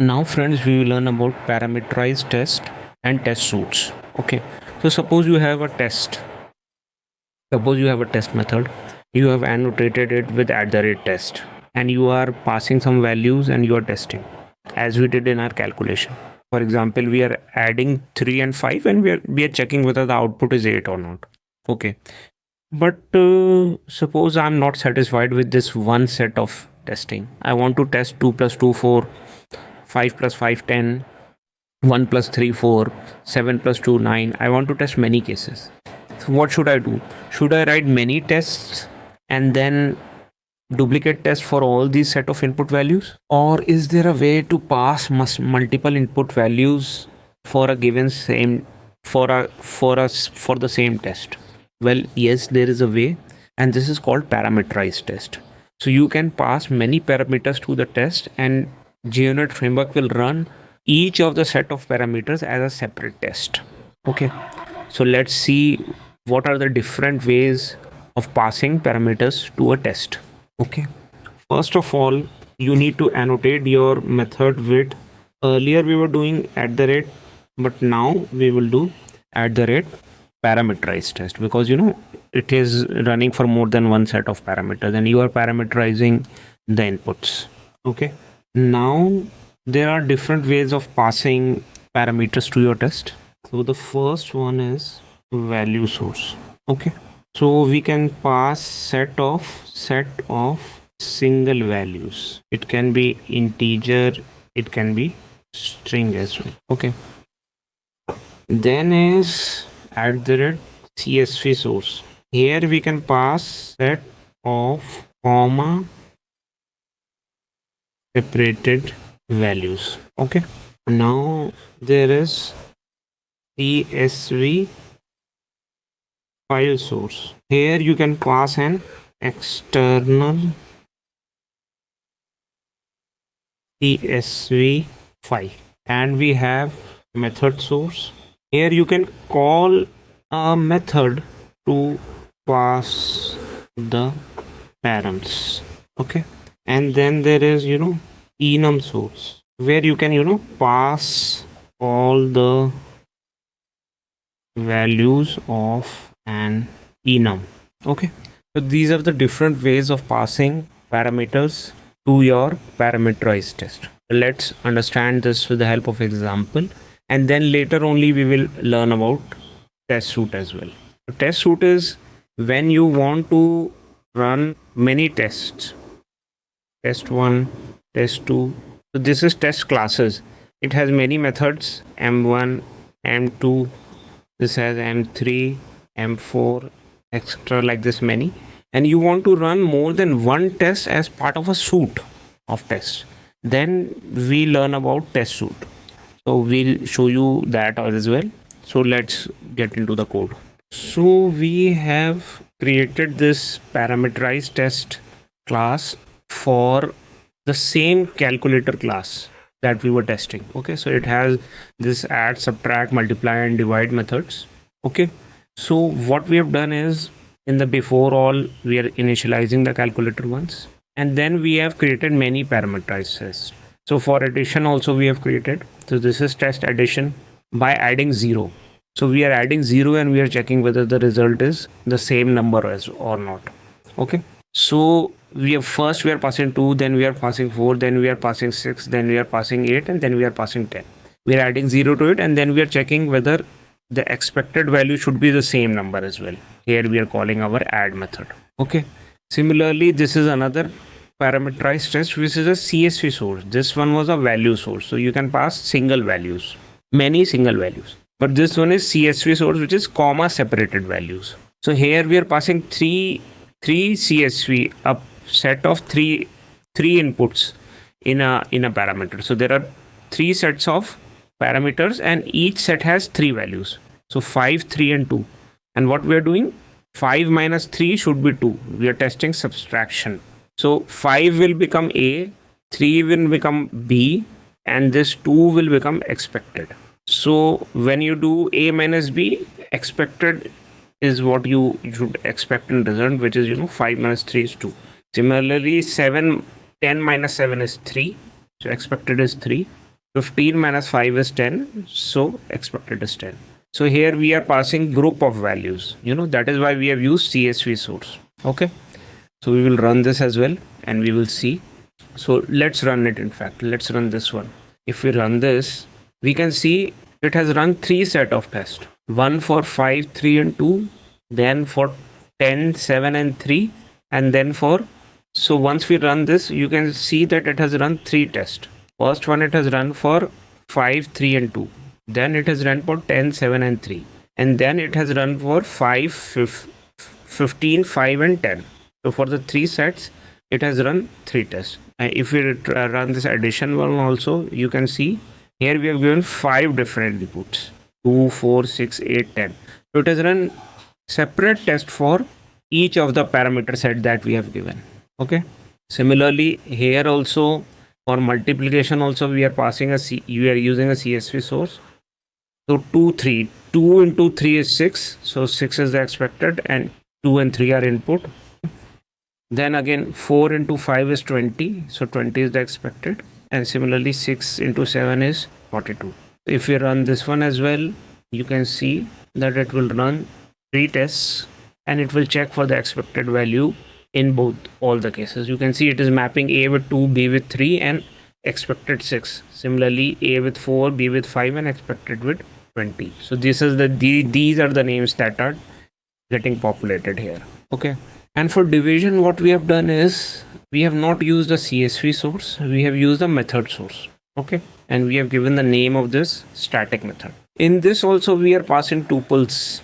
Now friends, we will learn about parameterized test and test suites. Okay, so suppose you have a test. Suppose you have a test method. You have annotated it with @test, and you are passing some values and you are testing, as we did in our calculation. For example, we are adding 3 and 5, and we are checking whether the output is 8 or not. Okay, but suppose I'm not satisfied with this one set of testing. I want to test 2 plus 2 4, 5 plus 5 10, 1 plus 3 4, 7 plus 2 9. I want to test many cases. So what should I do? Should I write many tests and then duplicate test for all these set of input values, or is there a way to pass multiple input values for a given same for the same test? Well, yes, there is a way, and this is called parameterized test. So you can pass many parameters to the test, and JUnit framework will run each of the set of parameters as a separate test. Okay, so let's see what are the different ways of passing parameters to a test. Okay, first of all, you need to annotate your method with, earlier we were doing @, but now we will do @parameterized test, because it is running for more than one set of parameters and you are parameterizing the inputs. Okay, now there are different ways of passing parameters to your test. So the first one is ValueSource. Okay, so we can pass set of single values. It can be integer, it can be string as well. Okay, then is CsvSource. Here we can pass set of comma separated values. Okay, now there is CsvFileSource. Here you can pass an external CSV file, and we have MethodSource. Here you can call a method to pass the params. Okay, and then there is EnumSource, where you can pass all the values of an enum. Okay, so these are the different ways of passing parameters to your parameterized test. Let's understand this with the help of example, and then later only we will learn about test suite as well. The test suite is when you want to run many tests. Test 1, test 2. So this is test classes. It has many methods, M1, M2, this has M3, M4, etc., like this many. And you want to run more than one test as part of a suite of tests. Then we learn about test suite. So we'll show you that as well. So let's get into the code. So we have created this parameterized test class for the same calculator class that we were testing. Okay, so it has this add, subtract, multiply, and divide methods. Okay, so what we have done is, in the before all, we are initializing the calculator once, and then we have created many parameterized tests. So for addition also we have created. So this is test addition by adding 0. So we are adding 0 and we are checking whether the result is the same number as or not. Okay, so we are passing 2, then we are passing 4, then we are passing 6, then we are passing 8, and then we are passing 10. We are adding 0 to it, and then we are checking whether the expected value should be the same number as well. Here we are calling our add method. Okay, similarly, this is another parameterized test, which is a CsvSource. This one was a value source, so you can pass single values, many single values. But this one is CsvSource, which is comma separated values. So here we are passing three CSV, a set of three inputs in a parameter. So there are 3 sets of parameters, and each set has 3 values. So 5, 3, and 2. And what we are doing, 5 minus 3 should be 2. We are testing subtraction. So 5 will become A, 3 will become B, and this 2 will become expected. So when you do A minus B, expected is what you should expect in result, which is 5 minus 3 is 2. Similarly, 10 minus 7 is 3, so expected is 3. 15 minus 5 is 10, so expected is 10. So here we are passing group of values. That is why we have used CsvSource. Okay, so we will run this as well and we will see. So let's run it. In fact, let's run this one. If we run this, we can see it has run 3 set of tests. One for 5, 3 and 2, then for 10, 7 and 3, and then for, so once we run this, you can see that it has run 3 tests. First one it has run for 5, 3 and 2. Then it has run for 10, 7 and 3. And then it has run for 5, 15, 5 and 10. So for the 3 sets, it has run 3 tests. And if we run this addition one also, you can see here we have given 5 different inputs. 2, 4, 6, 8, 10. So it has run separate test for each of the parameter set that we have given. Okay. Similarly, here also for multiplication also we are passing we are using a CsvSource. So 2, 3. 2 into 3 is 6. So 6 is the expected and 2 and 3 are input. Then again 4 into 5 is 20. So 20 is the expected. And similarly 6 into 7 is 42. If we run this one as well, you can see that it will run 3 tests and it will check for the expected value in all the cases. You can see it is mapping A with 2, B with 3 and expected 6. Similarly, A with 4, B with 5 and expected with 20. So this is these are the names that are getting populated here. Okay. And for division, what we have done is we have not used the CsvSource. We have used the MethodSource. Okay. And we have given the name of this static method. In this also we are passing tuples.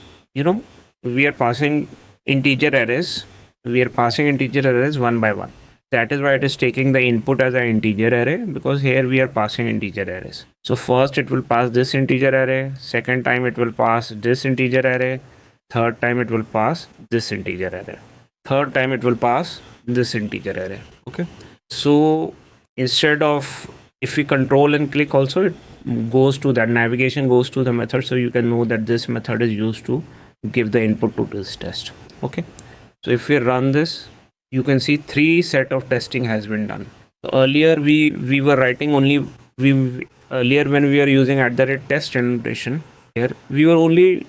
We are passing integer arrays. We are passing integer arrays one by one. That is why it is taking the input as an integer array, because here we are passing integer arrays. So first it will pass this integer array. Second time it will pass this integer array. Third time it will pass this integer array. Third time it will pass this integer array. Okay. So instead of, if we control and click also, it goes to that navigation, goes to the method. So you can know that this method is used to give the input to this test. Okay. So if we run this, you can see 3 set of testing has been done. So earlier we were writing only, earlier when we were using @test annotation, here we were only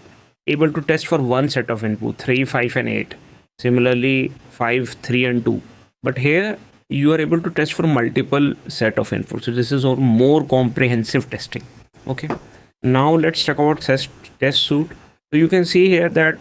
able to test for one set of input, 3, 5 and 8. Similarly 5, 3 and 2. But here you are able to test for multiple set of inputs. So this is a more comprehensive testing. Okay. Now let's talk about test suite. So you can see here that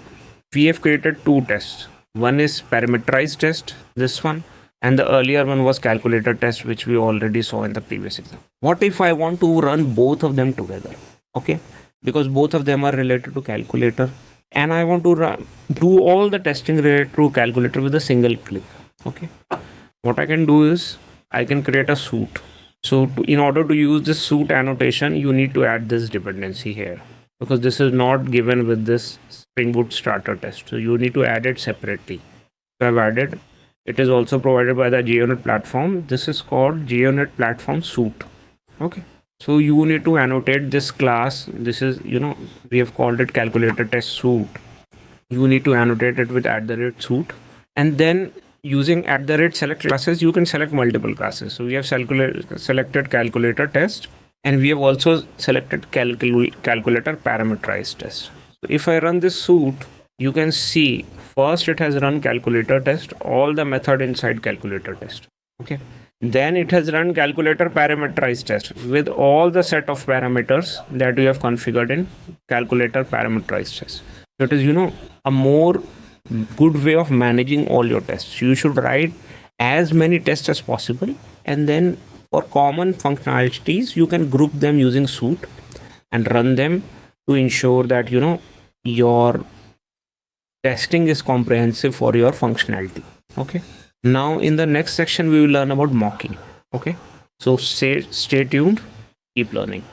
we have created 2 tests. One is parameterized test, this one, and the earlier one was calculator test, which we already saw in the previous example. What if I want to run both of them together? Okay, because both of them are related to calculator, and I want to do all the testing related to calculator with a single click. Okay, what I can do is I can create a suite. So in order to use this suite annotation, you need to add this dependency here, because this is not given with this Spring Boot starter test. So you need to add it separately. So I've added. It is also provided by the JUnit platform. This is called JUnit platform suite. Okay. So you need to annotate this class. This is, we have called it calculator test suite. You need to annotate it with @suite. And then using @select classes, you can select multiple classes. So we have selected calculator test. And we have also selected calculator parameterized test. So if I run this suite, you can see first it has run calculator test, all the method inside calculator test. Okay. Then it has run calculator parameterized test with all the set of parameters that we have configured in calculator parameterized test. So it is, a more good way of managing all your tests. You should write as many tests as possible, and then for common functionalities, you can group them using suite and run them to ensure that, your testing is comprehensive for your functionality. Okay. Now in the next section, we will learn about mocking. Okay. So stay tuned, keep learning.